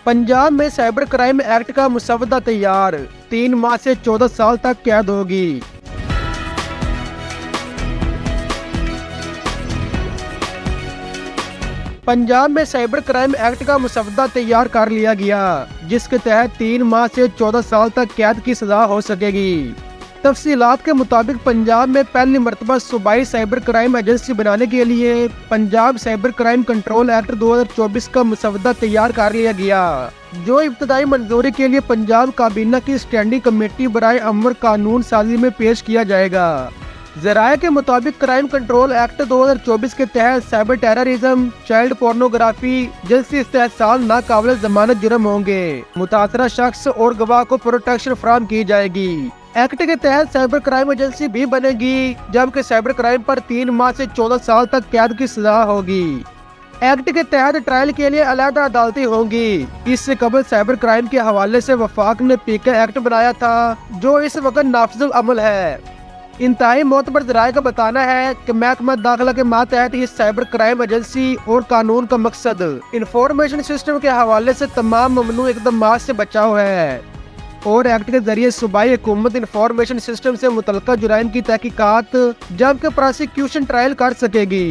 पंजाब में cyber crime act का मसौदा तैयार, 3 माह से 14 साल तक कैद होगी। पंजाब में साइबर क्राइम एक्ट का मसौदा तैयार कर लिया गया, जिसके तहत 3 माह से 14 साल तक कैद की सजा हो सकेगी। तफसीलात के मुताबिक पंजाब में पहली मरतबा सूबाई साइबर क्राइम एजेंसी बनाने के लिए Punjab cyber crime control act 2024 का मसौदा तैयार कर लिया गया, जो इब्तदाई मंजूरी के लिए पंजाब काबीना की स्टैंडिंग कमेटी बराए अमर कानून साजी में पेश किया जाएगा। ज़राए के मुताबिक क्राइम कंट्रोल एक्ट 2024 के तहत साइबर टेररिज्म, चाइल्ड पोर्नोग्राफी जैसे इस्तेहसाल नाकाबिल जमानत जुर्म होंगे। मुतासरा शख्स और गवाह को प्रोटेक्शन फराहम की जाएगी। एक्ट के तहत साइबर क्राइम एजेंसी भी बनेगी, जबकि साइबर क्राइम पर 3 माह से 14 साल तक कैद की सजा होगी। एक्ट के तहत ट्रायल के लिए अलहदा अदालतें होंगी। इससे कबल साइबर क्राइम के हवाले से वफाक ने पीके एक्ट बनाया था, जो इस वक्त नाफिजुल अमल है। इंतहाई मोतबर ज़राए का बताना है कि महकमा दाखिला के मातहत इस साइबर क्राइम एजेंसी और कानून का मकसद इंफॉर्मेशन सिस्टम के हवाले से तमाम ममनू इक़दामात से बचाव है और एक्ट के जरिए सूबाई हुकूमत इंफॉर्मेशन सिस्टम से मुतल्लिका जुराइम की तहकीकात जबकि प्रोसिक्यूशन ट्रायल कर सकेगी।